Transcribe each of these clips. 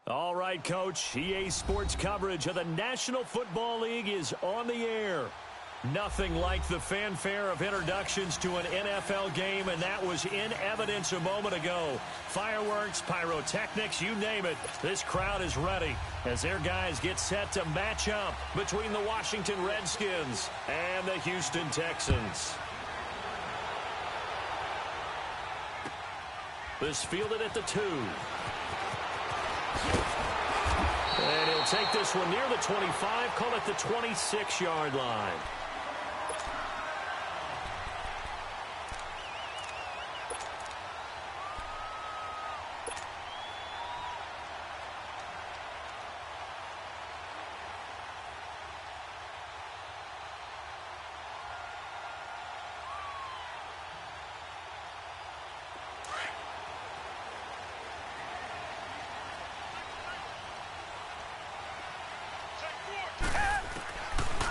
All right, Coach. EA Sports coverage of the National Football League is on the air. Nothing like the fanfare of introductions to an NFL game, and that was in evidence a moment ago. Fireworks, pyrotechnics, you name it. This crowd is ready as their guys get set to match up between the Washington Redskins and the Houston Texans. This fielded at the 2. And he'll take this one near the 25, call it the 26-yard line.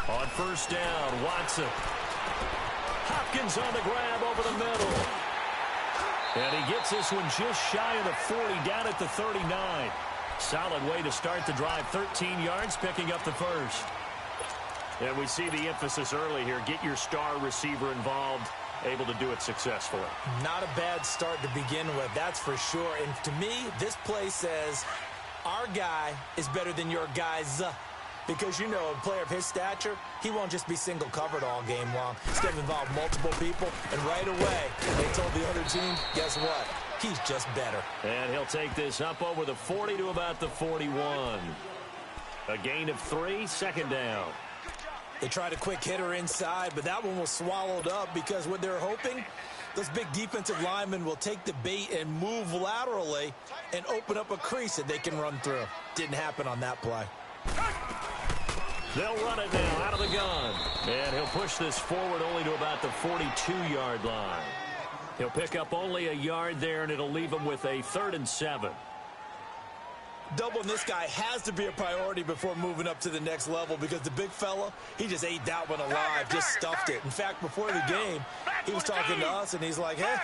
On first down, Watson. Hopkins on the grab over the middle. And he gets this one just shy of the 40, down at the 39. Solid way to start the drive. 13 yards, picking up the first. And we see the emphasis early here. Get your star receiver involved, able to do it successfully. Not a bad start to begin with, that's for sure. And to me, this play says, our guy is better than your guy's. Because, you know, a player of his stature, he won't just be single covered all game long. He's going to involve multiple people. And right away, they told the other team, guess what? He's just better. And he'll take this up over the 40 to about the 41. A gain of 3, second down. They tried a quick hitter inside, but that one was swallowed up because what they're hoping, those big defensive linemen will take the bait and move laterally and open up a crease that they can run through. Didn't happen on that play. They'll run it now out of the gun. And he'll push this forward only to about the 42-yard line. He'll pick up only a yard there, and it'll leave him with a 3rd and 7. Doubling this guy has to be a priority before moving up to the next level because the big fella, he just ate that one alive, just stuffed it. In fact, before the game, he was talking to us, and he's like, hey,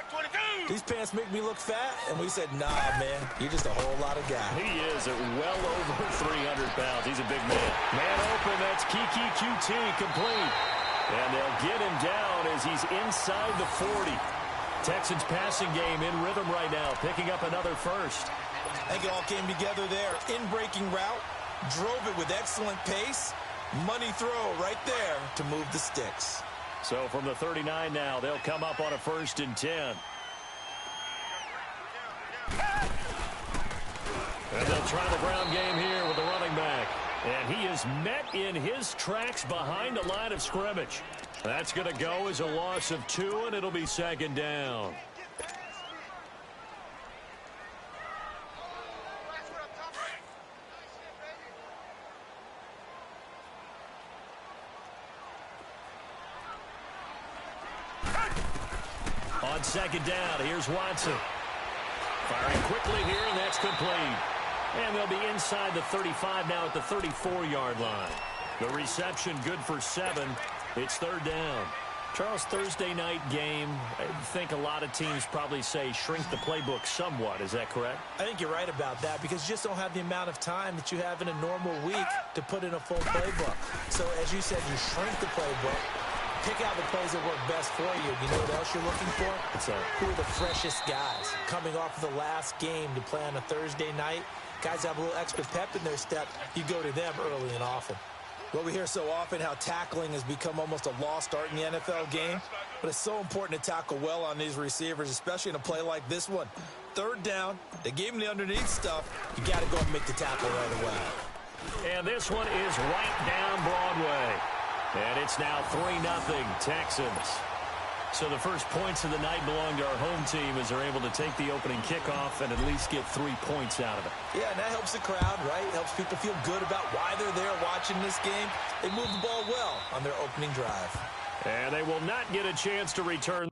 these pants make me look fat. And we said, nah, man, you're just a whole lot of guy. He is at well over 300 pounds. He's a big man. Man open, that's Kiki QT complete. And they'll get him down as he's inside the 40. Texans passing game in rhythm right now, picking up another first. I think it all came together there. In-breaking route, drove it with excellent pace. Money throw right there to move the sticks. So from the 39 now, they'll come up on a 1st and 10. And they'll try the ground game here with the running back. And he is met in his tracks behind the line of scrimmage. That's going to go as a loss of 2, and it'll be 2nd down. On 2nd down, here's Watson. Firing quickly here, and that's complete. And they'll be inside the 35 now at the 34-yard line. The reception good for 7. It's 3rd down. Charles, Thursday night game, I think a lot of teams probably say shrink the playbook somewhat. Is that correct? I think you're right about that because you just don't have the amount of time that you have in a normal week to put in a full playbook. So, as you said, you shrink the playbook. Pick out the plays that work best for you. You know what else you're looking for? Who are the freshest guys coming off of the last game to play on a Thursday night? Guys have a little extra pep in their step. You go to them early and often. Well, we hear so often how tackling has become almost a lost art in the NFL game, but it's so important to tackle well on these receivers, especially in a play like this one. 3rd down, they gave him the underneath stuff. You got to go and make the tackle right away. And this one is right down Broadway. And it's now 3-0 Texans. So the first points of the night belong to our home team as they're able to take the opening kickoff and at least get 3 points out of it. Yeah, and that helps the crowd, right? Helps people feel good about why they're there watching this game. They move the ball well on their opening drive. And they will not get a chance to return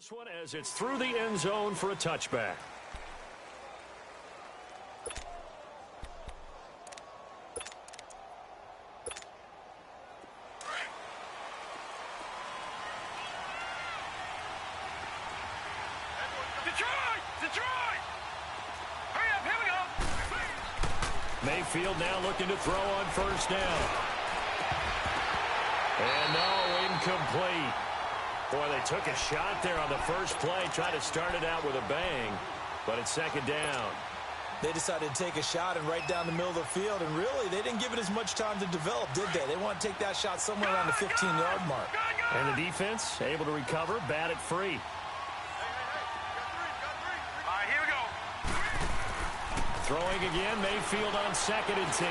This one as it's through the end zone for a touchback. Mayfield now looking to throw on first down. And no, incomplete. Boy, they took a shot there on the first play, tried to start it out with a bang, but it's second down. They decided to take a shot and right down the middle of the field, and really, they didn't give it as much time to develop, did they? They want to take that shot somewhere around the 15-yard mark. And the defense able to recover, bat it free. Throwing again, Mayfield on 2nd and 10.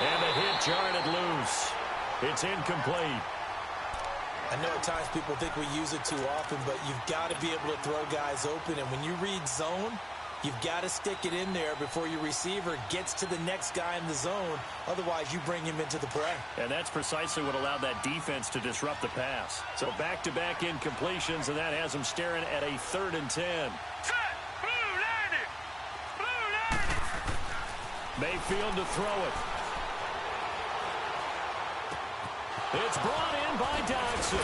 And the hit jarred loose. It's incomplete. I know at times people think we use it too often, but you've got to be able to throw guys open. And when you read zone, you've got to stick it in there before your receiver gets to the next guy in the zone. Otherwise, you bring him into the play. And that's precisely what allowed that defense to disrupt the pass. So back-to-back incompletions, and that has them staring at a 3rd and 10. Mayfield to throw it. It's brought in by Dodson.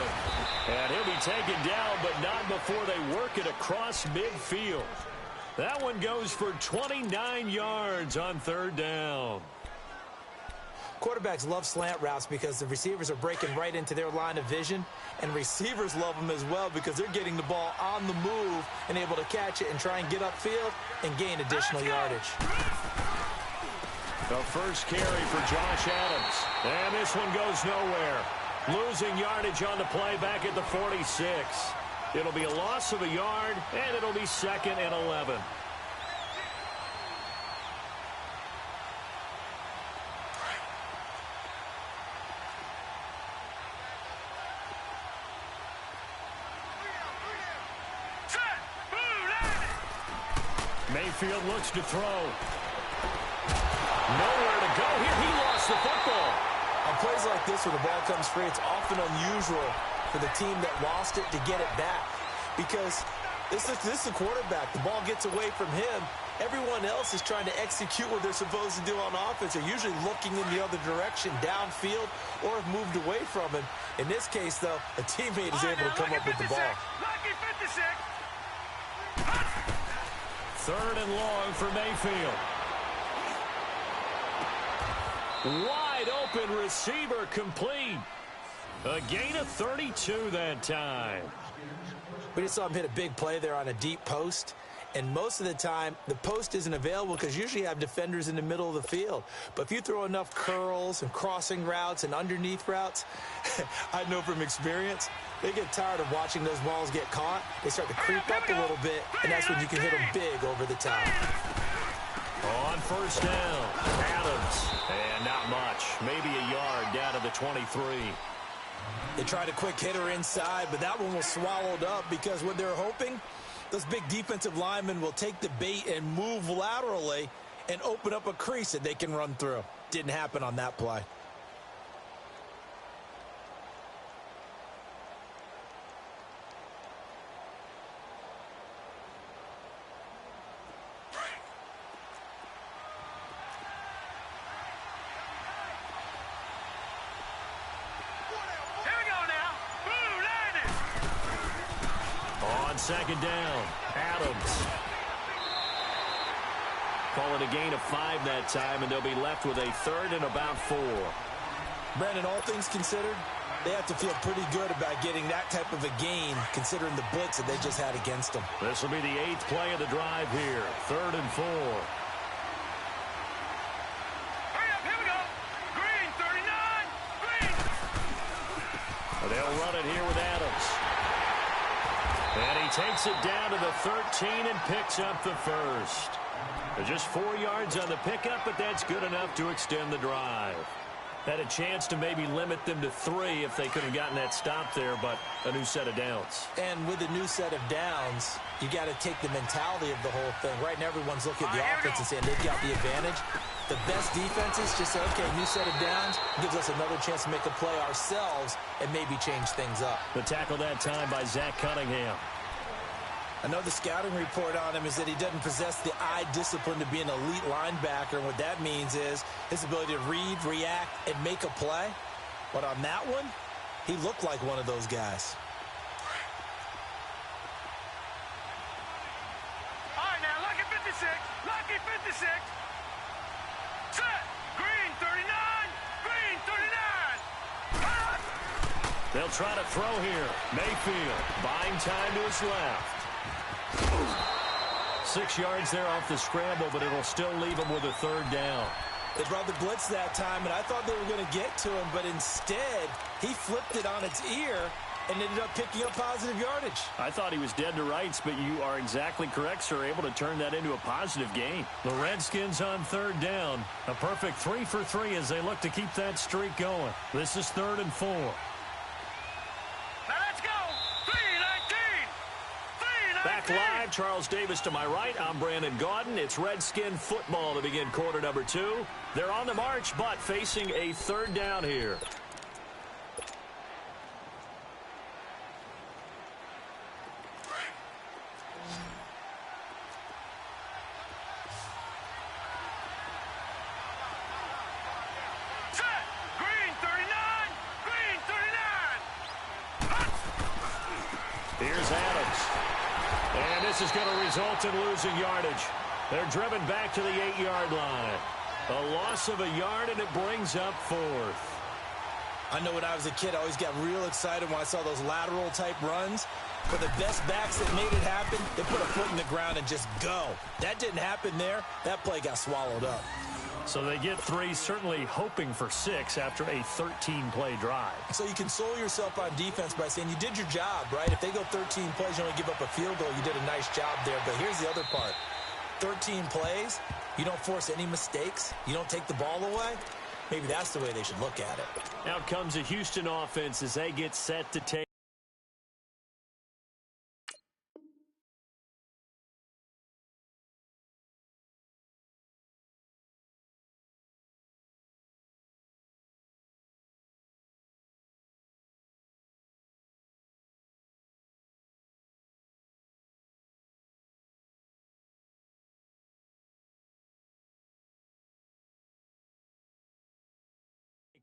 And he'll be taken down, but not before they work it across midfield. That one goes for 29 yards on 3rd down. Quarterbacks love slant routes because the receivers are breaking right into their line of vision, and receivers love them as well because they're getting the ball on the move and able to catch it and try and get upfield and gain additional yardage. The first carry for Josh Adams. And this one goes nowhere. Losing yardage on the play back at the 46. It'll be a loss of a yard, and it'll be 2nd and 11. Mayfield looks to throw. Nowhere to go here. He lost the football. On plays like this where the ball comes free, it's often unusual for the team that lost it to get it back. Because this is the quarterback. The ball gets away from him. Everyone else is trying to execute what they're supposed to do on offense. They're usually looking in the other direction, downfield, or have moved away from him. In this case, though, a teammate is able to come up with the ball. 3rd and long for Mayfield. Wide open receiver complete. A gain of 32 that time. We just saw him hit a big play there on a deep post. And most of the time, the post isn't available because usually you have defenders in the middle of the field. But if you throw enough curls and crossing routes and underneath routes, I know from experience, they get tired of watching those balls get caught. They start to creep up a little bit, and that's when you can hit them big over the top. On first down, Adams. And not much. Maybe a yard down to the 23. They tried a quick hitter inside, but that one was swallowed up because what they're hoping, those big defensive linemen will take the bait and move laterally and open up a crease that they can run through. Didn't happen on that play. On 2nd down, Adams. Call it a gain of 5 that time, and they'll be left with a 3rd and about 4. Brandon, all things considered, they have to feel pretty good about getting that type of a gain considering the blitz that they just had against them. This will be the 8th play of the drive here, 3rd and 4. They'll run it here with Adams. And he takes it down to the 13 and picks up the first. Just 4 yards on the pickup, but that's good enough to extend the drive. Had a chance to maybe limit them to 3 if they could have gotten that stop there, but a new set of downs. And with a new set of downs, you got to take the mentality of the whole thing. Right now, everyone's looking at the offense and saying they've got the advantage. The best defenses just say, okay, new set of downs gives us another chance to make a play ourselves and maybe change things up. The tackle that time by Zach Cunningham. I know the scouting report on him is that he doesn't possess the eye discipline to be an elite linebacker. And what that means is his ability to read, react, and make a play. But on that one, he looked like one of those guys. All right, now, lucky 56. Lucky 56. Set. Green 39. Green 39. Cut. They'll try to throw here. Mayfield buying time to his left. 6 yards there off the scramble, but it'll still leave him with a 3rd down. They brought the blitz that time, and I thought they were going to get to him, but instead, he flipped it on its ear and ended up picking up positive yardage. I thought he was dead to rights, but you are exactly correct, sir, able to turn that into a positive gain. The Redskins on 3rd down. A perfect 3 for 3 as they look to keep that streak going. This is 3rd and 4. Back live, Charles Davis to my right. I'm Brandon Gaudin. It's Redskin football to begin quarter number 2. They're on the march, but facing a 3rd down here. Set. Green 39. Green 39. Here's Adams. And this is going to result in losing yardage. They're driven back to the 8-yard line. A loss of a yard, and it brings up 4th. I know when I was a kid, I always got real excited when I saw those lateral-type runs. For the best backs that made it happen, they put a foot in the ground and just go. That didn't happen there. That play got swallowed up. So they get 3, certainly hoping for 6 after a 13-play drive. So you console yourself on defense by saying you did your job, right? If they go 13 plays, you only give up a field goal, you did a nice job there. But here's the other part. 13 plays, you don't force any mistakes, you don't take the ball away. Maybe that's the way they should look at it. Out comes the Houston offense as they get set to take.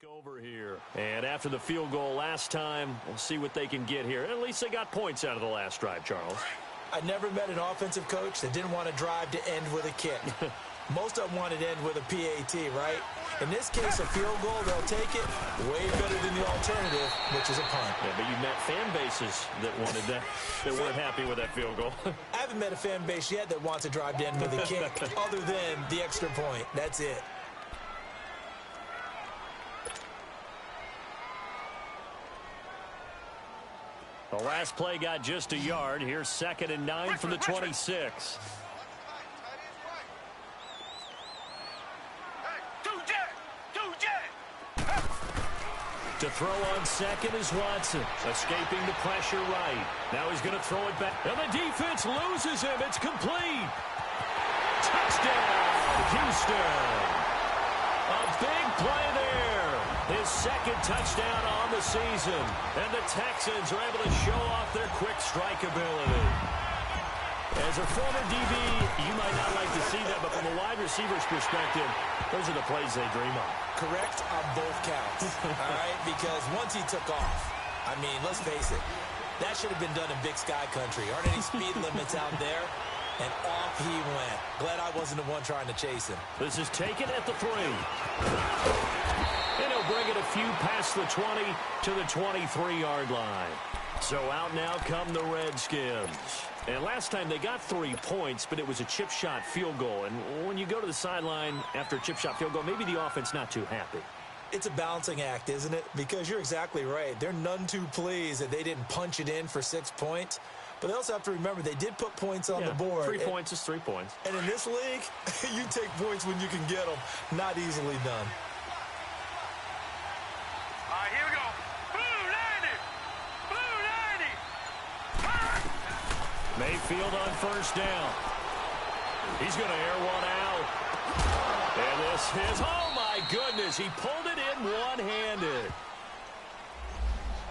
Over here. And after the field goal last time, we'll see what they can get here. At least they got points out of the last drive, Charles. I never met an offensive coach that didn't want to drive to end with a kick. Most of them wanted to end with a PAT, right? In this case, a field goal, they'll take it way better than the alternative, which is a punt. Yeah, but you've met fan bases that wanted that, that weren't happy with that field goal. I haven't met a fan base yet that wants to drive to end with a kick other than the extra point. That's it. The last play got just a yard. Here's 2nd and 9 from the 26. To throw on 2nd is Watson. Escaping the pressure right. Now he's going to throw it back. And the defense loses him. It's complete. Touchdown, Houston. A big play there. His 2nd touchdown on the season. And the Texans are able to show off their quick strike ability. As a former DB, you might not like to see that, but from a wide receiver's perspective, those are the plays they dream of. Correct on both counts, all right? Because once he took off, I mean, let's face it, that should have been done in Big Sky Country. Aren't any speed limits out there? And off he went. Glad I wasn't the one trying to chase him. This is taken at the 3. And he'll bring it a few past the 20 to the 23-yard line. So out now come the Redskins. And last time they got 3 points, but it was a chip shot field goal. And when you go to the sideline after a chip shot field goal, maybe the offense not too happy. It's a balancing act, isn't it? Because you're exactly right. They're none too pleased that they didn't punch it in for 6 points. But they also have to remember they did put points on the board. 3 points is 3 points. And in this league, you take points when you can get them. Not easily done. Mayfield on first down. He's going to air one out. And this is, oh my goodness, he pulled it in one-handed.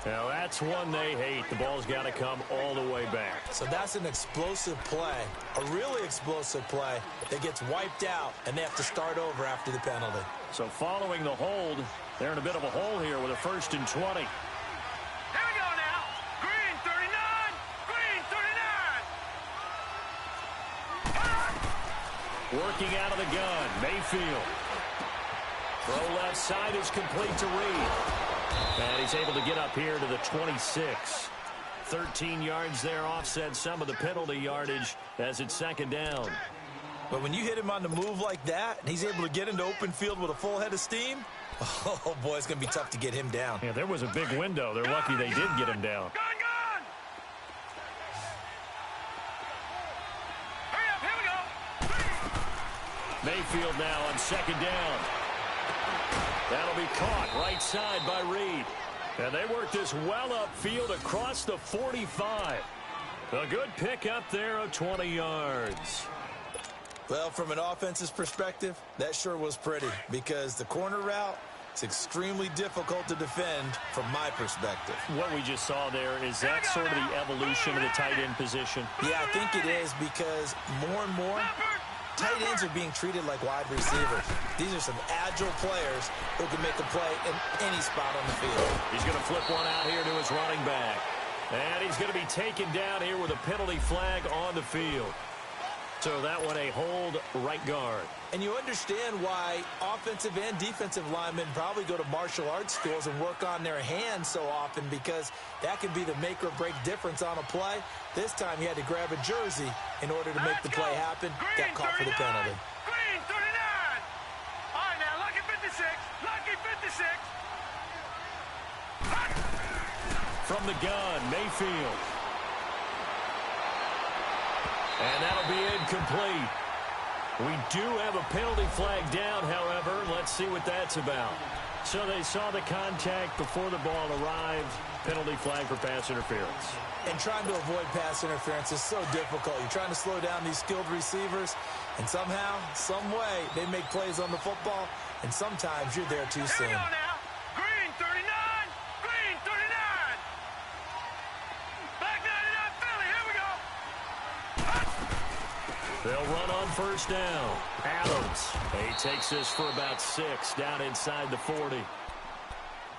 Now that's one they hate. The ball's got to come all the way back. So that's an explosive play, a really explosive play that gets wiped out, and they have to start over after the penalty. So following the hold, they're in a bit of a hole here with a 1st and 20. Here we go now. Green 39. Green 39. Working out of the gun, Mayfield. Throw left side is complete to Reed. And he's able to get up here to the 26. 13 yards there, offset some of the penalty yardage as it's 2nd down. But when you hit him on the move like that, and he's able to get into open field with a full head of steam, oh, boy, it's going to be tough to get him down. Yeah, there was a big window. They're lucky they did get him down. Gun. Hurry up, here we go. Mayfield now on 2nd down. That'll be caught right side by Reed. And they work this well upfield across the 45. A good pickup there of 20 yards. Well, from an offense's perspective, that sure was pretty because the corner route is extremely difficult to defend from my perspective. What we just saw there, is that sort of the evolution of the tight end position? Yeah, I think it is because more and more tight ends are being treated like wide receivers. These are some agile players who can make a play in any spot on the field. He's going to flip one out here to his running back. And he's going to be taken down here with a penalty flag on the field. So that one a hold right guard. And you understand why offensive and defensive linemen probably go to martial arts schools and work on their hands so often because that can be the make or break difference on a play. This time he had to grab a jersey in order to make the play happen. Got caught for the penalty. Green 39. All right, now, lucky 56. Lucky 56. From the gun, Mayfield. And that'll be incomplete. We do have a penalty flag down, however. Let's see what that's about. So they saw the contact before the ball arrived. Penalty flag for pass interference. And trying to avoid pass interference is so difficult. You're trying to slow down these skilled receivers, and somehow, some way, they make plays on the football, and sometimes you're there too soon. Here we go now. Green 39. Green 39. Black 99 Philly. Here we go. They'll run on first down. Adams. He takes this for about 6 down inside the 40.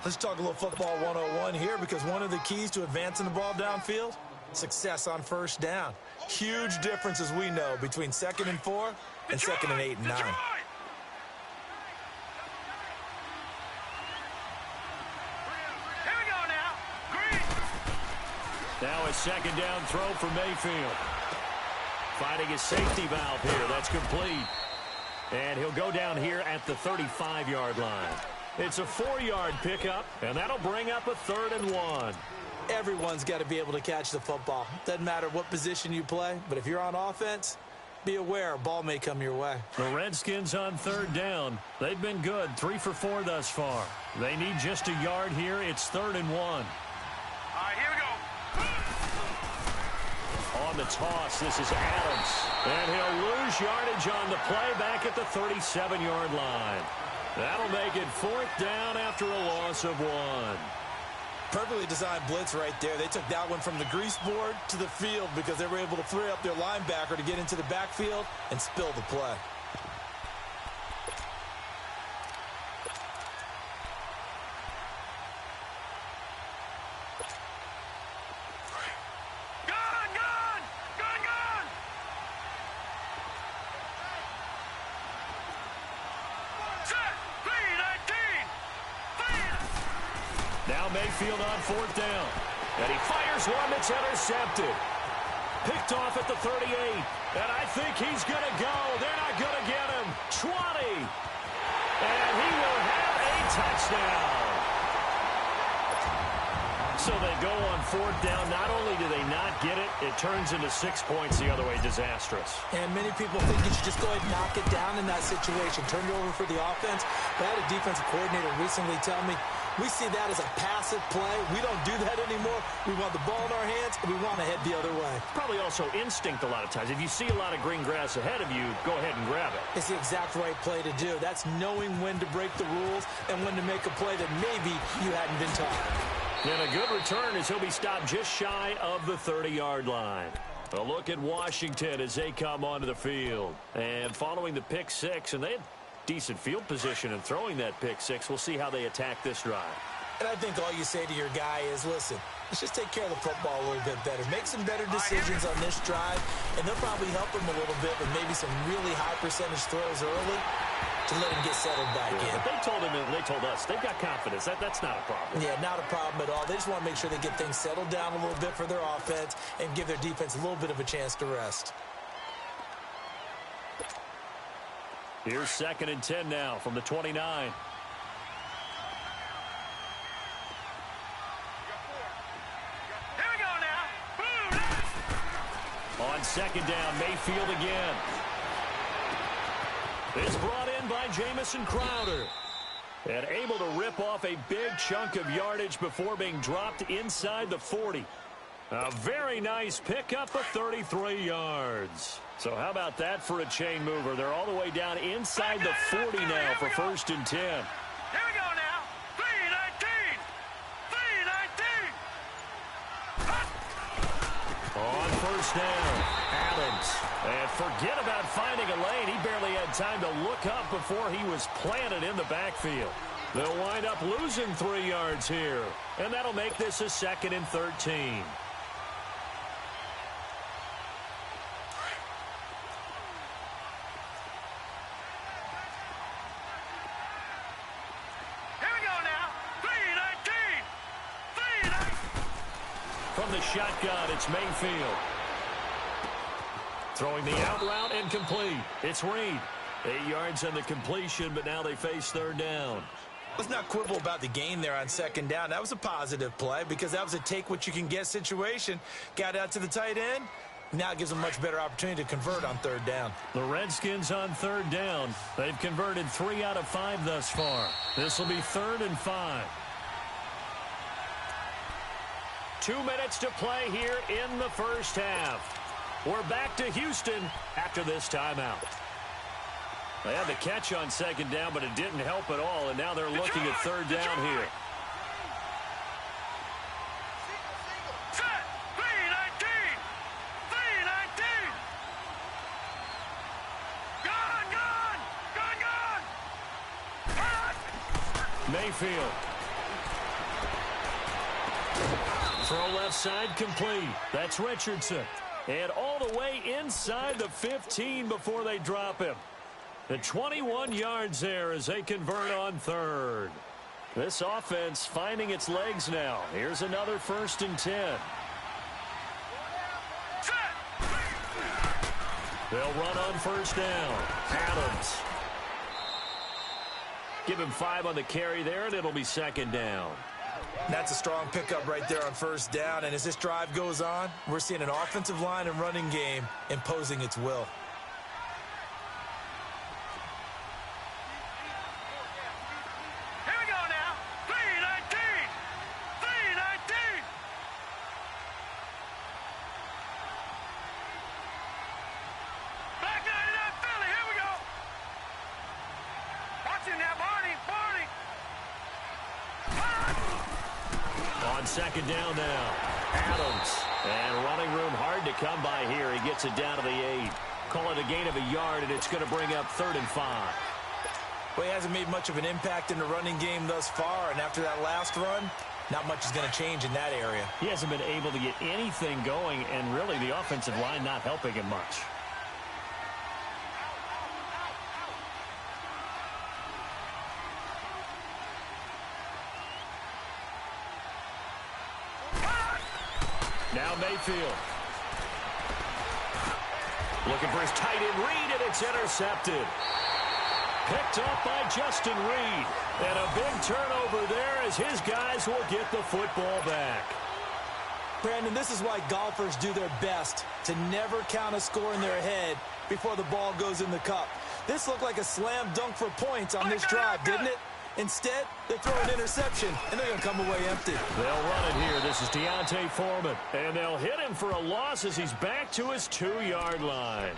Let's talk a little football 101 here because one of the keys to advancing the ball downfield, success on first down. Huge difference, as we know, between 2nd and 4 and 2nd and 8 and 9. Detroit. Here we go now. Green. Now a 2nd down throw for Mayfield. Finding his safety valve here. That's complete. And he'll go down here at the 35-yard line. It's a 4-yard pickup, and that'll bring up a 3rd and 1. Everyone's got to be able to catch the football. Doesn't matter what position you play, but if you're on offense, be aware a ball may come your way. The Redskins on 3rd down. They've been good, 3 for 4 thus far. They need just a yard here. It's 3rd and 1. All right, here we go. On the toss, this is Adams. And he'll lose yardage on the play back at the 37-yard line. That'll make it 4th down after a loss of 1. Perfectly designed blitz right there. They took that one from the grease board to the field because they were able to free up their linebacker to get into the backfield and spill the play. Now Mayfield on 4th down. And he fires one that's intercepted. Picked off at the 38. And I think he's going to go. They're not going to get him. 20. And he will have a touchdown. So they go on 4th down. Not only do they not get it, it turns into 6 points the other way. Disastrous. And many people think you should just go ahead and knock it down in that situation. Turn it over for the offense. But I had a defensive coordinator recently tell me, We see that as a passive play. We don't do that anymore. We want the ball in our hands, and we want to head the other way. Probably also instinct a lot of times. If you see a lot of green grass ahead of you, go ahead and grab it. It's the exact right play to do. That's knowing when to break the rules and when to make a play that maybe you hadn't been taught. And a good return as he'll be stopped just shy of the 30-yard line. A look at Washington as they come onto the field. And following the pick six, and they had decent field position in throwing that pick six. We'll see how they attack this drive. And I think all you say to your guy is, listen, let's just take care of the football a little bit better. Make some better decisions on this drive, and they'll probably help him a little bit with maybe some really high percentage throws early to let him get settled back in. But they told him and they told us they've got confidence. That's not a problem. Yeah, not a problem at all. They just want to make sure they get things settled down a little bit for their offense and give their defense a little bit of a chance to rest. Here's 2nd and 10 now from the 29. Here we go now. Boom. On 2nd down, Mayfield again. It's brought in by Jamison Crowder. And able to rip off a big chunk of yardage before being dropped inside the 40. A very nice pickup of 33 yards. So how about that for a chain mover? They're all the way down inside the 40 now for 1st and 10. Here we go now. 3-19. 3-19. On 1st down, Adams. And forget about finding a lane. He barely had time to look up before he was planted in the backfield. They'll wind up losing 3 yards here. And that'll make this a 2nd and 13. From the shotgun, it's Mayfield. Throwing the out route and complete. It's Reed. 8 yards on the completion, but now they face 3rd down. Let's not quibble about the gain there on 2nd down. That was a positive play because that was a take-what-you-can-get situation. Got out to the tight end. Now it gives them a much better opportunity to convert on 3rd down. The Redskins on 3rd down. They've converted 3 out of 5 thus far. This will be 3rd and 5. 2 minutes to play here in the first half. We're back to Houston after this timeout. They had the catch on 2nd down, but it didn't help at all, and now they're looking at 3rd down here. Set. 3-19. 3-19. Gone. Mayfield. Throw left side complete. That's Richardson. And all the way inside the 15 before they drop him. The 21 yards there as they convert on 3rd. This offense finding its legs now. Here's another 1st and 10. They'll run on 1st down. Adams. Give him 5 on the carry there, and it'll be 2nd down. That's a strong pickup right there on 1st down. And as this drive goes on, we're seeing an offensive line and running game imposing its will. Here we go now. 3-19. 3-19. Back 99 Philly. Here we go. Watching now, Barney. Barney. On 2nd down now, Adams. And running room hard to come by here. He gets it down to the 8. Call it a gain of a yard, and it's going to bring up 3rd and 5. Well, he hasn't made much of an impact in the running game thus far, and after that last run, not much is going to change in that area. He hasn't been able to get anything going, and really the offensive line not helping him much. Now Mayfield. Looking for his tight end Reed, and it's intercepted. Picked up by Justin Reed. And a big turnover there as his guys will get the football back. Brandon, this is why golfers do their best to never count a score in their head before the ball goes in the cup. This looked like a slam dunk for points on this drive, didn't it? Instead, they throw an interception, and they're going to come away empty. They'll run it here. This is Deontay Foreman. And they'll hit him for a loss as he's back to his 2-yard line.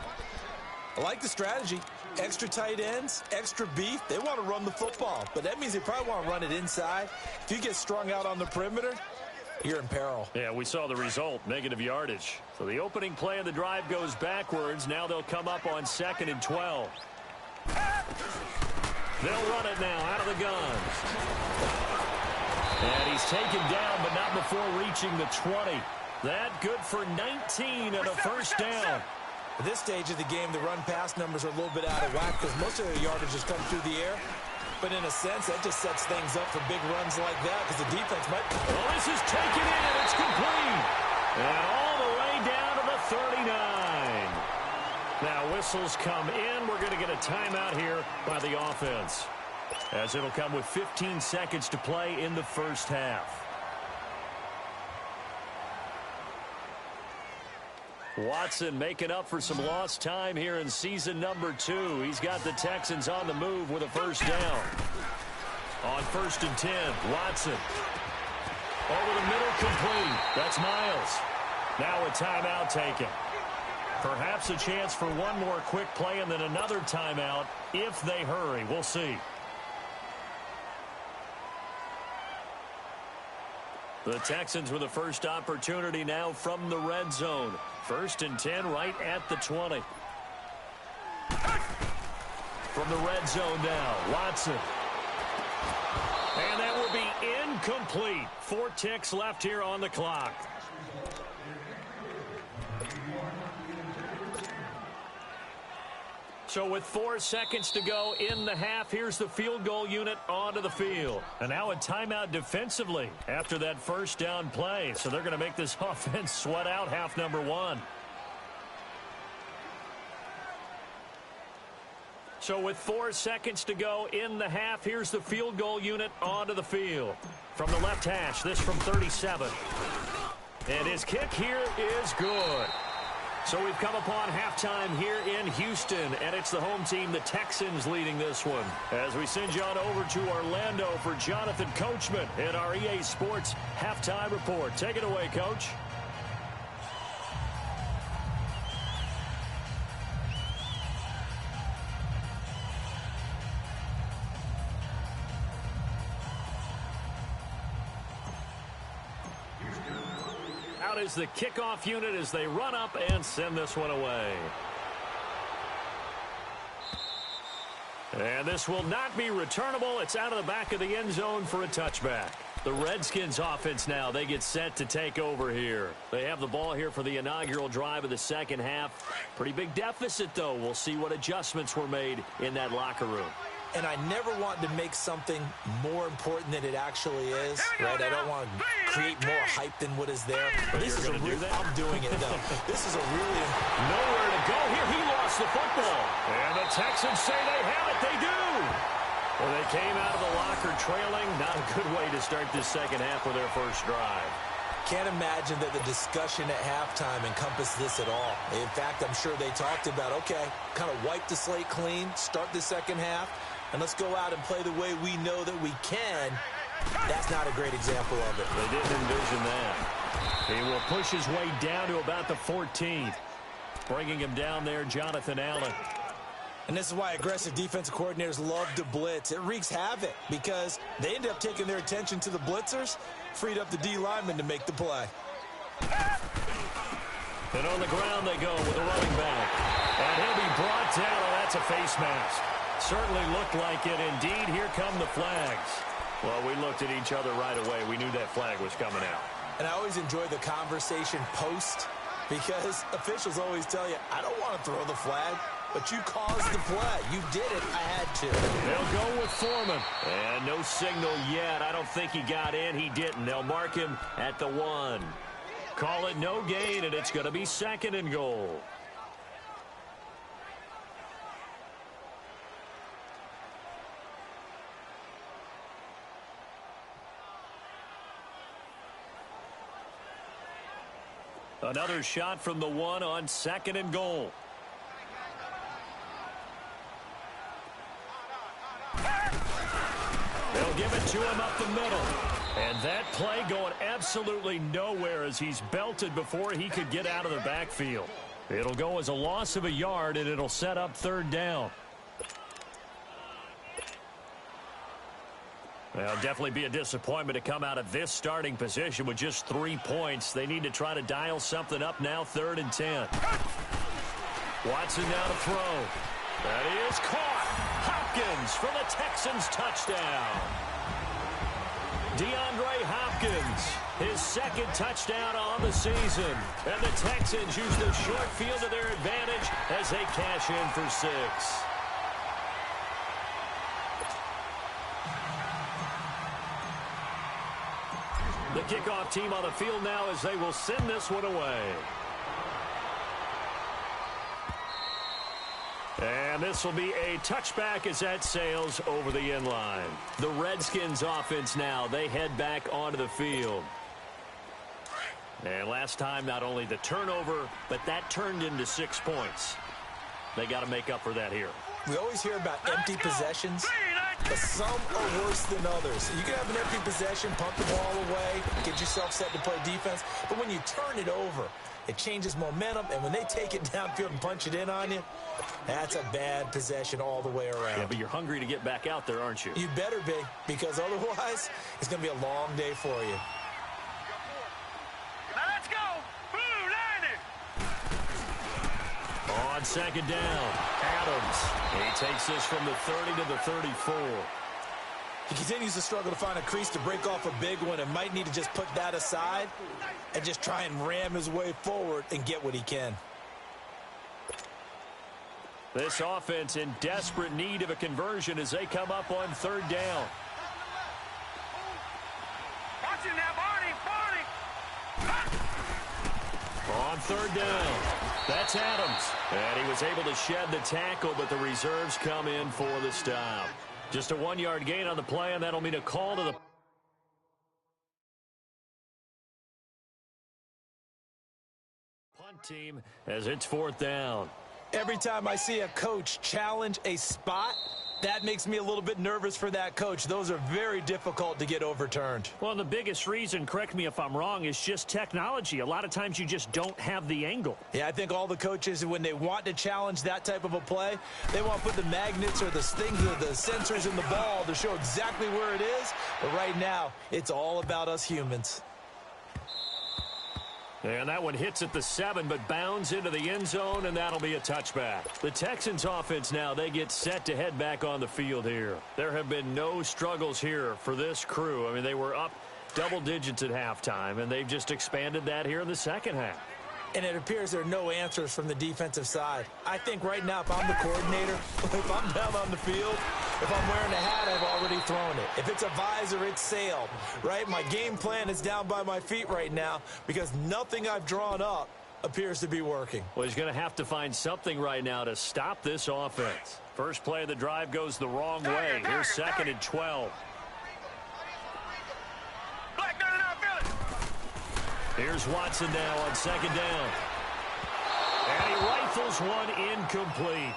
I like the strategy. Extra tight ends, extra beef. They want to run the football, but that means they probably want to run it inside. If you get strung out on the perimeter, you're in peril. Yeah, we saw the result, negative yardage. So the opening play of the drive goes backwards. Now they'll come up on 2nd and 12. They'll run it now out of the gun. And he's taken down, but not before reaching the 20. That good for 19 and a first down. At this stage of the game, the run-pass numbers are a little bit out of whack because most of their yardage has come through the air. But in a sense, that just sets things up for big runs like that because the defense might... Well, this is taken in. It's complete. And all the way down to the 39. Now, whistles come in. We're going to get a timeout here by the offense, as it'll come with 15 seconds to play in the first half. Watson making up for some lost time here in season number 2. He's got the Texans on the move with a first down. On 1st and 10, Watson. Over the middle, complete. That's Miles. Now a timeout taken. Perhaps a chance for one more quick play and then another timeout if they hurry. We'll see. The Texans with the first opportunity now from the red zone. 1st and 10 right at the 20. From the red zone now, Watson. And that will be incomplete. 4 ticks left here on the clock. So with 4 seconds to go in the half, here's the field goal unit onto the field. And now a timeout defensively after that first down play. So they're going to make this offense sweat out half number 1. So with 4 seconds to go in the half, here's the field goal unit onto the field. From the left hash, this from 37. And his kick here is good. So we've come upon halftime here in Houston, and it's the home team, the Texans, leading this one. As we send you on over to Orlando for Jonathan Coachman in our EA Sports Halftime Report. Take it away, Coach. Out is the kickoff unit as they run up and send this one away. And this will not be returnable. It's out of the back of the end zone for a touchback. The Redskins offense now, they get set to take over here. They have the ball here for the inaugural drive of the second half. Pretty big deficit, though. We'll see what adjustments were made in that locker room. And I never want to make something more important than it actually is, right? I don't want to create more hype than what is there. But this is a real, I'm doing it, though. This is a really... Nowhere to go here. He lost the football. And the Texans say they have it. They do. Well, they came out of the locker trailing. Not a good way to start this second half with their first drive. Can't imagine that the discussion at halftime encompassed this at all. In fact, I'm sure they talked about, okay, kind of wipe the slate clean, start the second half, and let's go out and play the way we know that we can. That's not a great example of it. They didn't envision that. He will push his way down to about the 14th. Bringing him down there, Jonathan Allen. And this is why aggressive defensive coordinators love to blitz. It wreaks havoc because they end up taking their attention to the blitzers, freed up the D lineman to make the play. And on the ground they go with a running back. And he'll be brought down. Oh, that's a face mask. Certainly looked like it. Indeed, here come the flags. Well, we looked at each other right away. We knew that flag was coming out. And I always enjoy the conversation post because officials always tell you, I don't want to throw the flag, but you caused the play. You did it. I had to. They'll go with Foreman. And no signal yet. I don't think he got in. He didn't. They'll mark him at the 1. Call it no gain, and it's going to be 2nd and goal. Another shot from the 1 on 2nd and goal. to him up the middle. And that play going absolutely nowhere as he's belted before he could get out of the backfield. It'll go as a loss of a yard, and it'll set up third down. Well, definitely be a disappointment to come out of this starting position with just 3 points. They need to try to dial something up now, 3rd and 10. Watson now to throw. That is caught. Hopkins for the Texans touchdown. DeAndre Hopkins, his 2nd touchdown on the season. And the Texans use the short field to their advantage as they cash in for 6. The kickoff team on the field now as they will send this one away. And this will be a touchback as that sails over the end line. The Redskins offense now, they head back onto the field. And last time, not only the turnover, but that turned into 6 points. They got to make up for that here. We always hear about empty possessions, but some are worse than others. You can have an empty possession, pump the ball away, get yourself set to play defense, but when you turn it over, it changes momentum, and when they take it downfield and punch it in on you, that's a bad possession all the way around. Yeah, but you're hungry to get back out there, aren't you? You better be, because otherwise, it's going to be a long day for you. Now let's go. Blue 90. On 2nd down, Adams. He takes this from the 30 to the 34. He continues to struggle to find a crease to break off a big one and might need to just put that aside and just try and ram his way forward and get what he can. This offense in desperate need of a conversion as they come up on 3rd down. Watch it now, Barney. On 3rd down, that's Adams. And he was able to shed the tackle, but the reserves come in for the stop. Just a 1-yard gain on the play, and that'll mean a call to the punt team as it's 4th down. Every time I see a coach challenge a spot, that makes me a little bit nervous for that coach. Those are very difficult to get overturned. Well, the biggest reason, correct me if I'm wrong, is just technology. A lot of times you just don't have the angle. Yeah, I think all the coaches, when they want to challenge that type of a play, they want to put the magnets or the things, the sensors in the ball to show exactly where it is. But right now, it's all about us humans. And that one hits at the 7, but bounds into the end zone, and that'll be a touchback. The Texans offense now, they get set to head back on the field here. There have been no struggles here for this crew. I mean, they were up double digits at halftime, and they've just expanded that here in the second half. And it appears there are no answers from the defensive side. I think right now, if I'm the coordinator, if I'm down on the field, if I'm wearing a hat, I've already thrown it. If it's a visor, it's sailed, right? My game plan is down by my feet right now because nothing I've drawn up appears to be working. Well, he's going to have to find something right now to stop this offense. First play of the drive goes the wrong way. Here's 2nd and 12. Here's Watson now on 2nd down. And he rifles one incomplete.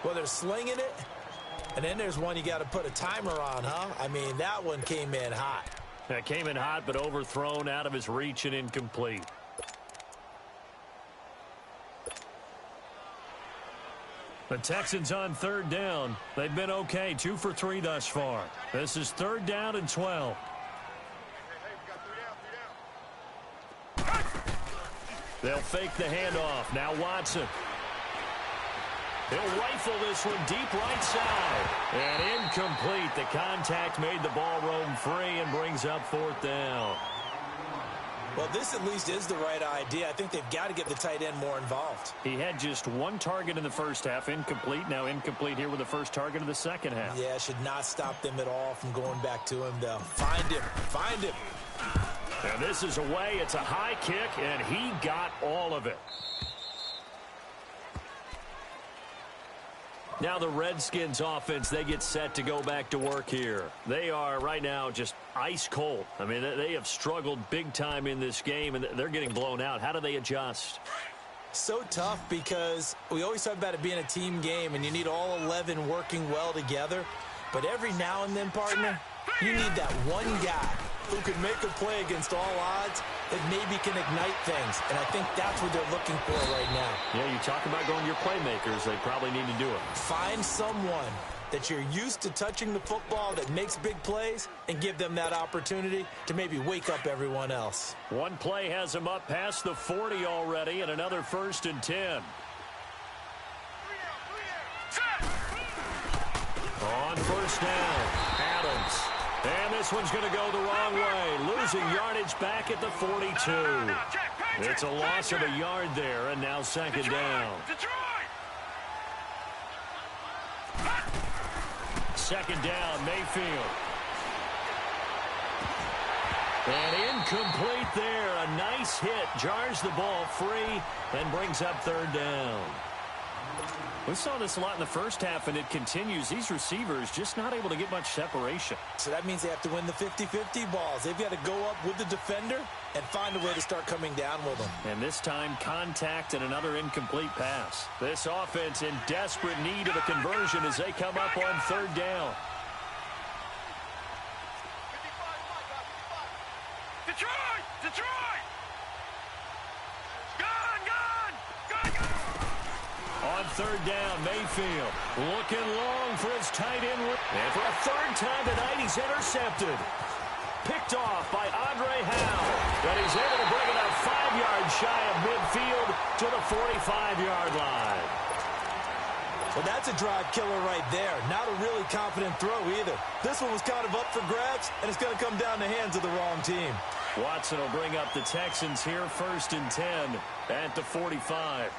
Well, they're slinging it, and then there's one you got to put a timer on, huh? I mean, that one came in hot. That came in hot, but overthrown out of his reach and incomplete. The Texans on 3rd down. They've been okay, 2 for 3 thus far. This is 3rd down and 12. They'll fake the handoff. Now Watson. He'll rifle this one deep right side. And incomplete. The contact made the ball roam free and brings up 4th down. Well, this at least is the right idea. I think they've got to get the tight end more involved. He had just 1 target in the first half, incomplete. Now incomplete here with the first target of the second half. Yeah, should not stop them at all from going back to him, though. Find him. Find him. And this is away. It's a high kick, and he got all of it. Now the Redskins offense, they get set to go back to work here. They are right now just ice cold. I mean, they have struggled big time in this game, and they're getting blown out. How do they adjust? So tough because we always talk about it being a team game, and you need all 11 working well together. But every now and then, partner, You need that one guy who can make a play against all odds that maybe can ignite things. And I think that's what they're looking for right now. Yeah, you talk about going to your playmakers. They probably need to do it. Find someone that you're used to touching the football that makes big plays and give them that opportunity to maybe wake up everyone else. One play has them up past the 40 already and another 1st and 10. On 1st down, Adams. And this one's going to go the wrong way. Losing yardage back at the 42. It's a loss of a yard there, and now 2nd down. 2nd down, Mayfield. And incomplete there. A nice hit. Jars the ball free and brings up 3rd down. We saw this a lot in the first half, and it continues. These receivers just not able to get much separation. So that means they have to win the 50-50 balls. They've got to go up with the defender and find a way to start coming down with them. And this time, contact and another incomplete pass. This offense in desperate need of a conversion as they come up on 3rd down. Detroit! Detroit! Gone! On 3rd down, Mayfield looking long for his tight end. And for a 3rd time tonight, he's intercepted. Picked off by Andre Howe. But he's able to bring it up 5 yards shy of midfield to the 45-yard line. Well, that's a drive killer right there. Not a really confident throw either. This one was kind of up for grabs, and it's going to come down the hands of the wrong team. Watson will bring up the Texans here 1st and 10 at the 45.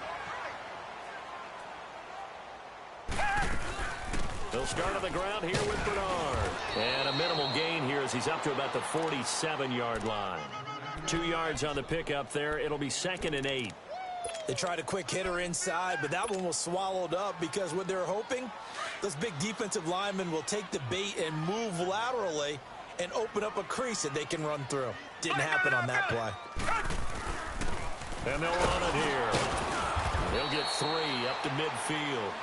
They'll start on the ground here with Bernard. And a minimal gain here as he's up to about the 47-yard line. 2 yards on the pickup there. It'll be 2nd and 8. They tried a quick hitter inside, but that one was swallowed up because what they're hoping, those big defensive linemen will take the bait and move laterally and open up a crease that they can run through. Didn't happen on that play. And they'll run it here. They'll get 3 up to midfield.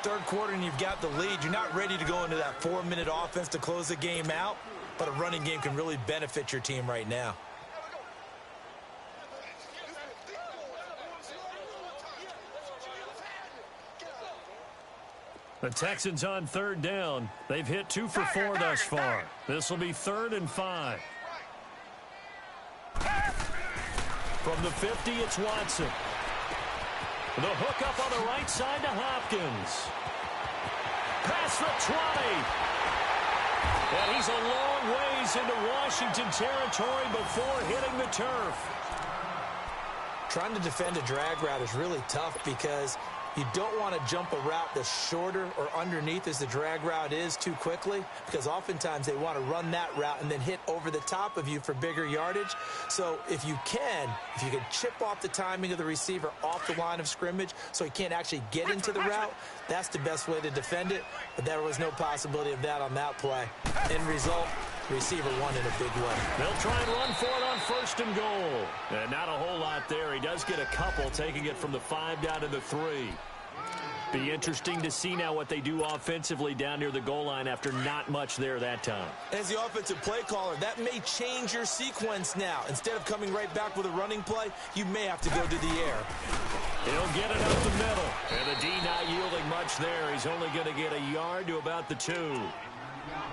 3rd quarter and you've got the lead. You're not ready to go into that 4-minute offense to close the game out, but a running game can really benefit your team right now. The Texans on 3rd down. They've hit 2 for 4 thus far. This will be 3rd and 5. From the 50, it's Watson. The hook up on the right side to Hopkins. Past the 20. And he's a long ways into Washington territory before hitting the turf. Trying to defend a drag route is really tough because you don't want to jump a route that's shorter or underneath as the drag route is too quickly, because oftentimes they want to run that route and then hit over the top of you for bigger yardage. So if you can chip off the timing of the receiver off the line of scrimmage so he can't actually get into the route, that's the best way to defend it. But there was no possibility of that on that play. End result, receiver won in a big way. They'll try and run for it on 1st and goal. And not a whole lot there. He does get a couple, taking it from the 5 down to the 3. Be interesting to see now what they do offensively down near the goal line after not much there that time. As the offensive play caller, that may change your sequence now. Instead of coming right back with a running play, you may have to go to the air. He'll get it up the middle. And the D not yielding much there. He's only going to get a yard to about the 2.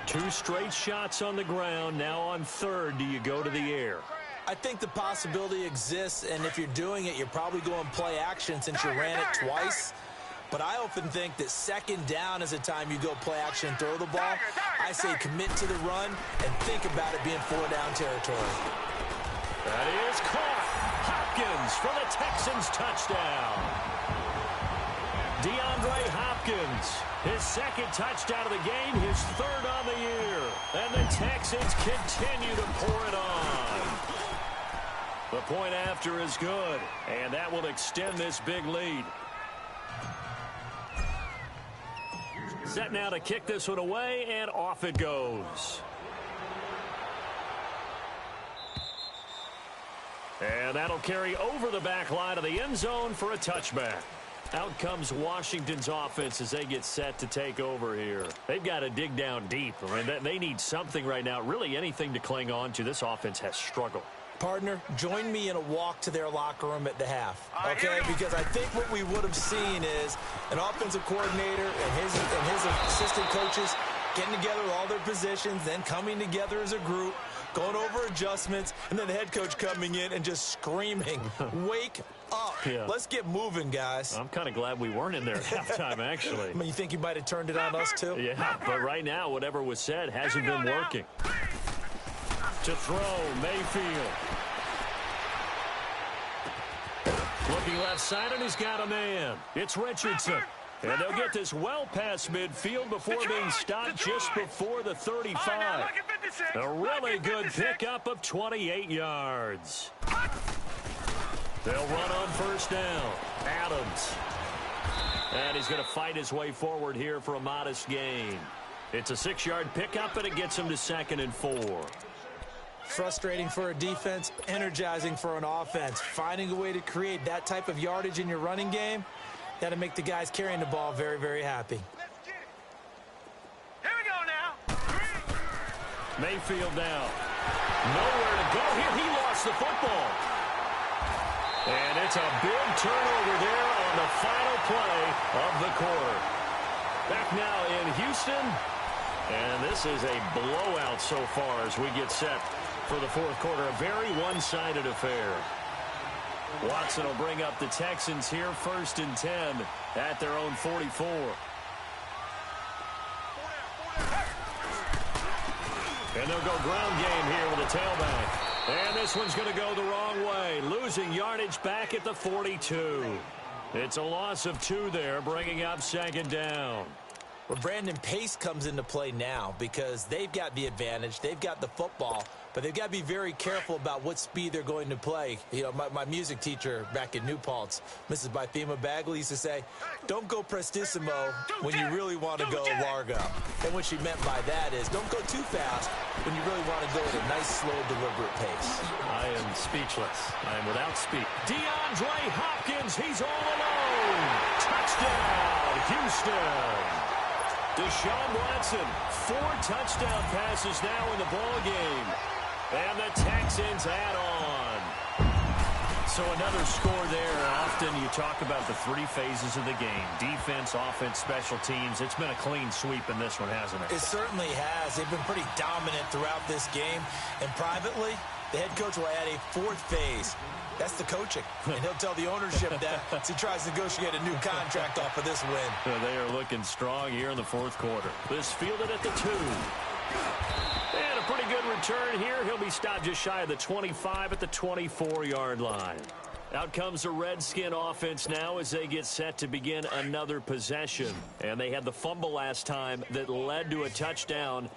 2 straight shots on the ground. Now on 3rd, do you go to the air? I think the possibility exists, and if you're doing it, you're probably going play action since you ran it twice. But I often think that 2nd down is the time you go play action and throw the ball. I say commit to the run and think about it being 4-down territory. That is caught. Hopkins for the Texans touchdown. DeAndre Hopkins, his 2nd touchdown of the game, his 3rd on the year. And the Texans continue to pour it on. The point after is good, and that will extend this big lead. Set now to kick this one away, and off it goes. And that'll carry over the back line of the end zone for a touchback. Out comes Washington's offense as they get set to take over here. They've got to dig down deep. I mean, they need something right now, really anything to cling on to. This offense has struggled. Partner, join me in a walk to their locker room at the half, okay? Because I think what we would have seen is an offensive coordinator and his assistant coaches getting together with all their positions, then coming together as a group, going over adjustments, and then the head coach coming in and just screaming, wake up. Yeah. Let's get moving, guys. I'm kind of glad we weren't in there at halftime, actually. I mean, you think you might have turned it on us, too? Yeah, but right now, whatever was said hasn't been working. To throw, Mayfield. Looking left side, and he's got a man. It's Richardson. And they'll get this well past midfield before being stopped just before the 35. A really good pickup of 28 yards. They'll run on first down. Adams. And he's going to fight his way forward here for a modest gain. It's a 6-yard pickup, and it gets him to 2nd and 4. Frustrating for a defense, energizing for an offense. Finding a way to create that type of yardage in your running game, that'll make the guys carrying the ball very, very happy. Here we go now. Mayfield now. Nowhere to go here. He lost the football. And it's a big turnover there on the final play of the quarter. Back now in Houston. And this is a blowout so far as we get set for the fourth quarter. A very one-sided affair. Watson will bring up the Texans here 1st and 10 at their own 44. And they'll go ground game here with a tailback. And this one's going to go the wrong way. Losing yardage back at the 42. It's a loss of 2 there, bringing up 2nd down. Well, Brandon, pace comes into play now because they've got the advantage. They've got the football, but they've got to be very careful about what speed they're going to play. You know, my music teacher back in New Paltz, Mrs. Bythema Bagley, used to say, don't go prestissimo when you really want to go largo. And what she meant by that is don't go too fast when you really want to go at a nice, slow, deliberate pace. I am speechless. I am without speech. DeAndre Hopkins, he's all alone. Touchdown, Houston. Deshaun Watson, 4 touchdown passes now in the ball game. And the Texans add on. So another score there. Often you talk about the 3 phases of the game. Defense, offense, special teams. It's been a clean sweep in this one, hasn't it? It certainly has. They've been pretty dominant throughout this game. And privately, the head coach will add a 4th phase. That's the coaching. And he'll tell the ownership that as he tries to negotiate a new contract off of this win. They are looking strong here in the 4th quarter. This fielded at the 2. And a pretty good return here. He'll be stopped just shy of the 25 at the 24-yard line. Out comes the Redskin offense now as they get set to begin another possession. And they had the fumble last time that led to a touchdown.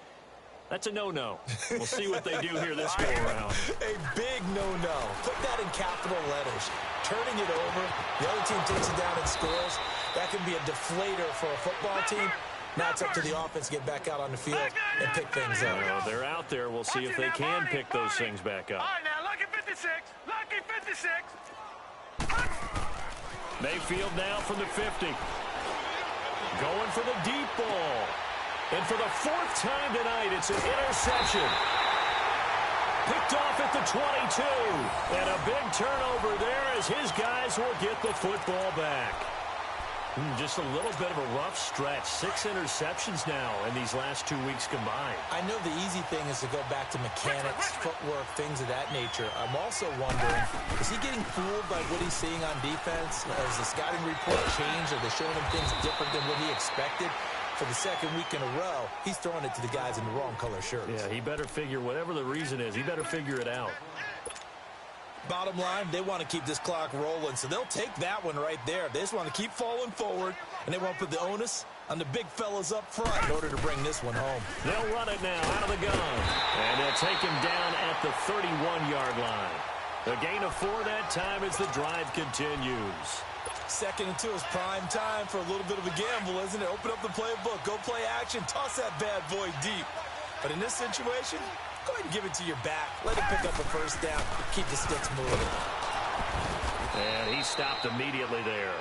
That's a no-no. We'll see what they do here this go-around. A big no-no. Put that in capital letters. Turning it over, the other team takes it down and scores. That can be a deflator for a football team. Now it's up to the offense to get back out on the field and pick things up. Well, they're out there. We'll see if they can pick those things back up. All right, now, lucky 56. Lucky 56. Mayfield now from the 50. Going for the deep ball. And for the 4th time tonight, it's an interception. Picked off at the 22. And a big turnover there as his guys will get the football back. Just a little bit of a rough stretch. 6 interceptions now in these last 2 weeks combined. I know the easy thing is to go back to mechanics, footwork, things of that nature. I'm also wondering, is he getting fooled by what he's seeing on defense? Has the scouting report changed? Are they showing him things different than what he expected? For the 2nd week in a row, he's throwing it to the guys in the wrong color shirts. Yeah, he better figure, whatever the reason is, he better figure it out. Bottom line, they want to keep this clock rolling, so they'll take that one right there. They just want to keep falling forward, and they want to put the onus on the big fellas up front in order to bring this one home. They'll run it now out of the gun, and they'll take him down at the 31-yard line. A gain of 4 that time as the drive continues. 2nd and 2 is prime time for a little bit of a gamble, isn't it? Open up the playbook, go play action, toss that bad boy deep. But in this situation, go ahead and give it to your back. Let him pick up a 1st down. Keep the sticks moving. And he stopped immediately there.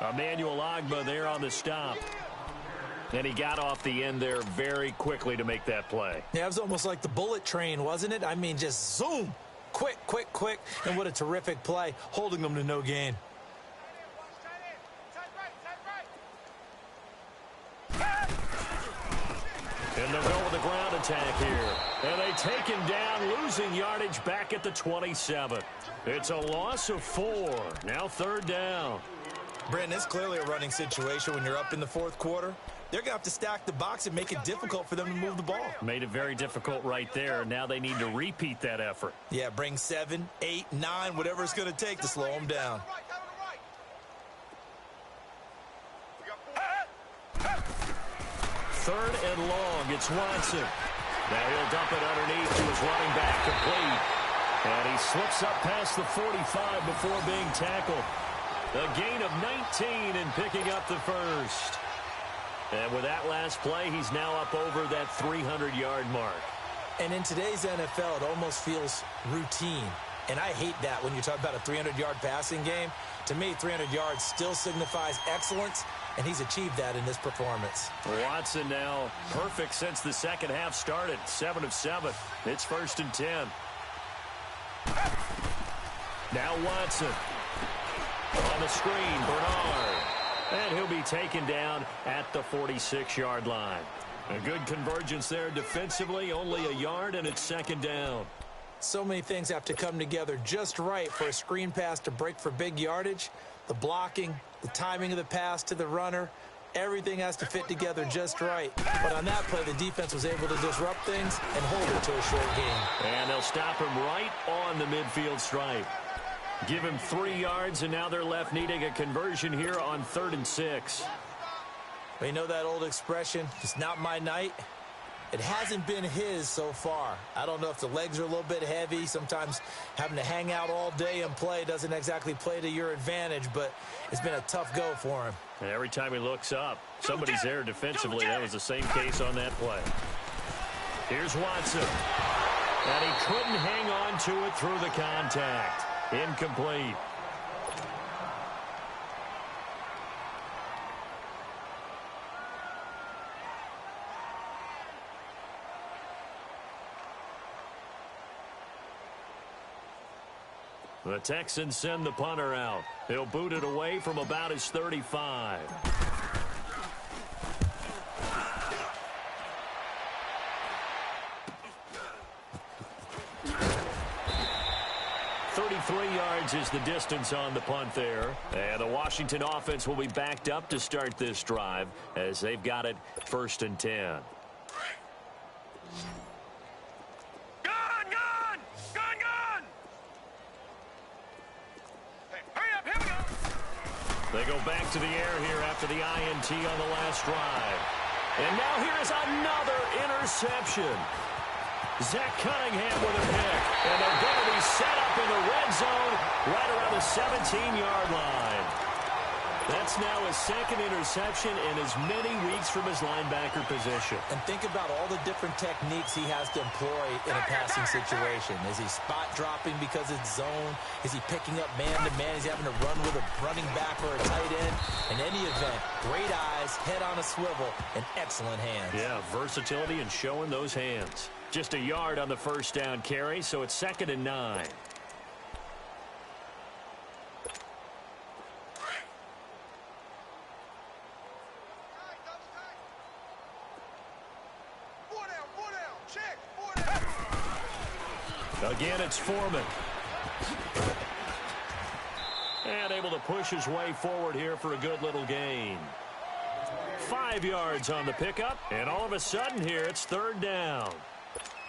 Emmanuel Ogbah there on the stop. And he got off the end there very quickly to make that play. Yeah, it was almost like the bullet train, wasn't it? I mean, just zoom. Quick, quick, quick. And what a terrific play, holding them to no gain. And they'll go with the ground attack here. And they take him down, losing yardage back at the 27. It's a loss of 4. Now 3rd down. Brandon, it's clearly a running situation when you're up in the 4th quarter. They're going to have to stack the box and make it difficult for them to move the ball. Made it very difficult right there. Now they need to repeat that effort. Yeah, bring 7, 8, 9, whatever it's going to take to slow them down. Third and long, it's Watson. Now he'll dump it underneath to his running back, complete. And he slips up past the 45 before being tackled. A gain of 19 and picking up the first. And with that last play, he's now up over that 300-yard mark. And in today's NFL, it almost feels routine. And I hate that when you talk about a 300-yard passing game. To me, 300 yards still signifies excellence, and he's achieved that in this performance. Watson now perfect since the second half started. 7 of 7. It's 1st and 10. Now Watson. On the screen, Bernard. And he'll be taken down at the 46-yard line. A good convergence there defensively, only a yard, and it's 2nd down. So many things have to come together just right for a screen pass to break for big yardage. The blocking, the timing of the pass to the runner, everything has to fit together just right. But on that play, the defense was able to disrupt things and hold it to a short gain. And they'll stop him right on the midfield stripe. Give him 3 yards, and now they're left needing a conversion here on 3rd and 6. We know that old expression, it's not my night. It hasn't been his so far. I don't know if the legs are a little bit heavy. Sometimes having to hang out all day and play doesn't exactly play to your advantage, but it's been a tough go for him. And every time he looks up, somebody's there defensively. That was the same case on that play. Here's Watson. And he couldn't hang on to it through the contact. Incomplete. The Texans send the punter out. He'll boot it away from about his 35. 33 yards is the distance on the punt there. And the Washington offense will be backed up to start this drive as they've got it 1st and 10. They go back to the air here after the INT on the last drive. And now here is another interception. Zach Cunningham with a pick. And they're going to be set up in the red zone right around the 17-yard line. That's now his 2nd interception in as many weeks from his linebacker position. And think about all the different techniques he has to employ in a passing situation. Is he spot dropping because it's zone? Is he picking up man-to-man? Is he having to run with a running back or a tight end? In any event, great eyes, head on a swivel, and excellent hands. Yeah, versatility and showing those hands. Just a yard on the 1st down carry, so it's 2nd and 9. Again, it's Foreman. And able to push his way forward here for a good little gain. 5 yards on the pickup, and all of a sudden here, it's 3rd down.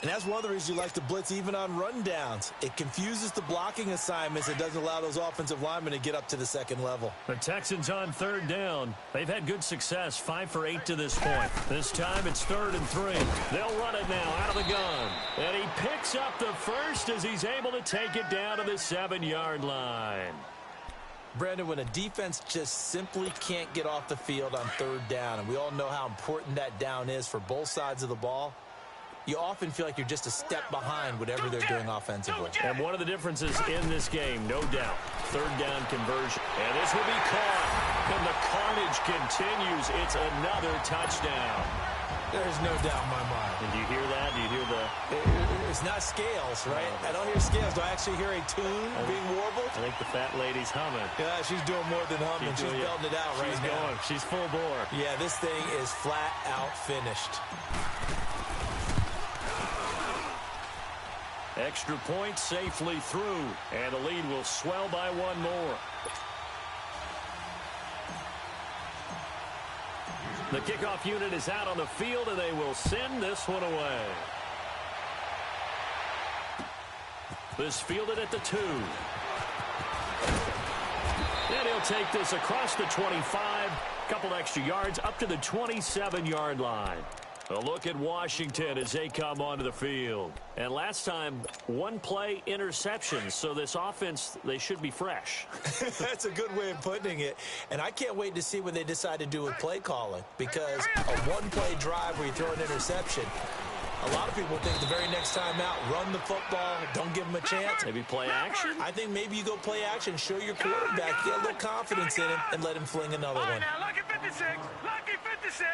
And that's one of the reasons you like to blitz even on rundowns. It confuses the blocking assignments. It doesn't allow those offensive linemen to get up to the 2nd level. The Texans on 3rd down. They've had good success, 5 for 8 to this point. This time it's 3rd and 3. They'll run it now out of the gun. And he picks up the first as he's able to take it down to the 7-yard line. Brandon, when a defense just simply can't get off the field on 3rd down, and we all know how important that down is for both sides of the ball, you often feel like you're just a step behind whatever they're doing offensively. And one of the differences in this game, no doubt, 3rd down conversion. And this will be caught. And the carnage continues. It's another touchdown. There's no doubt in my mind. And do you hear that? Do you hear the... It's not scales, right? I don't hear scales. Do I actually hear a tune being warbled? I think the fat lady's humming. Yeah, she's doing more than humming. She's belting it out right now. She's going. She's full bore. Yeah, this thing is flat out finished. Extra point safely through, and the lead will swell by one more. The kickoff unit is out on the field, and they will send this one away. This fielded at the 2. And he'll take this across the 25, couple extra yards up to the 27-yard line. A look at Washington as they come onto the field. And last time, one play interception. So this offense, they should be fresh. That's a good way of putting it. And I can't wait to see what they decide to do with play calling. Because a one-play drive where you throw an interception, a lot of people think the very next time out, run the football, don't give them a chance. Maybe play action? I think maybe you go play action, show your quarterback, get a little confidence in him, and let him fling another one. Now, lucky 56. Lucky 56.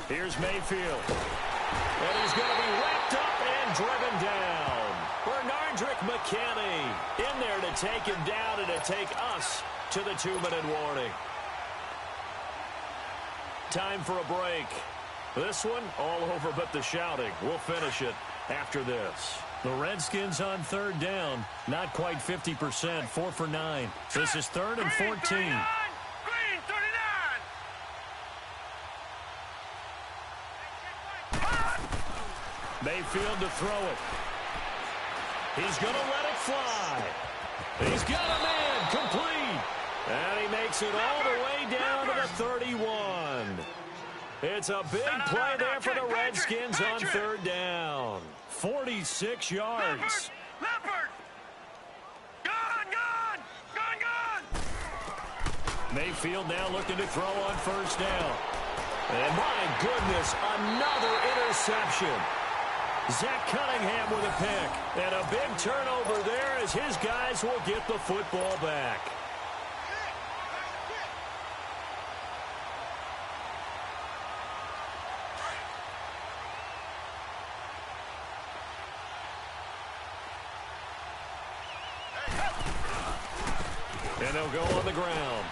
Here's Mayfield. And he's going to be wrapped up and driven down. Bernardrick McKinney in there to take him down and to take us to the 2-minute warning. Time for a break. This one all over but the shouting. We'll finish it after this. The Redskins on third down. Not quite 50%. 4 for 9. This is 3rd and 14. Mayfield to throw it. He's going to let it fly. He's got a man complete. And he makes it all the way down to the 31. It's a big play there for the Redskins on third down. 46 yards. Leopard! Gone! Mayfield now looking to throw on first down. And my goodness, another interception. Zach Cunningham with a pick. And a big turnover there as his guys will get the football back. And they'll go on the ground.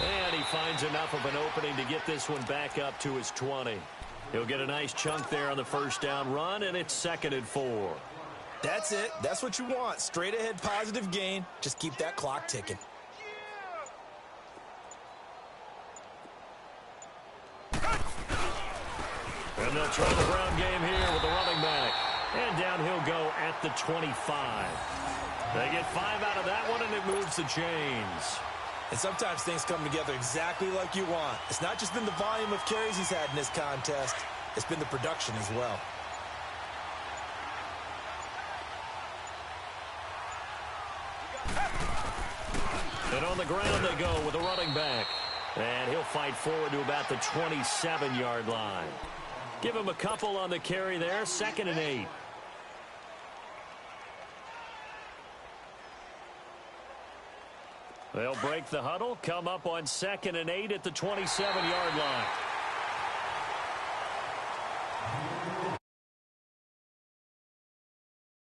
And he finds enough of an opening to get this one back up to his 20. He'll get a nice chunk there on the first down run, and it's 2nd and 4. That's it. That's what you want. Straight ahead positive gain. Just keep that clock ticking. And they'll try the ground game here with the running back. And down he'll go at the 25. They get 5 out of that one, and it moves the chains. And sometimes things come together exactly like you want. It's not just been the volume of carries he's had in this contest. It's been the production as well. And on the ground they go with the running back. And he'll fight forward to about the 27-yard line. Give him a couple on the carry there. 2nd and 8. They'll break the huddle, come up on 2nd and 8 at the 27-yard line.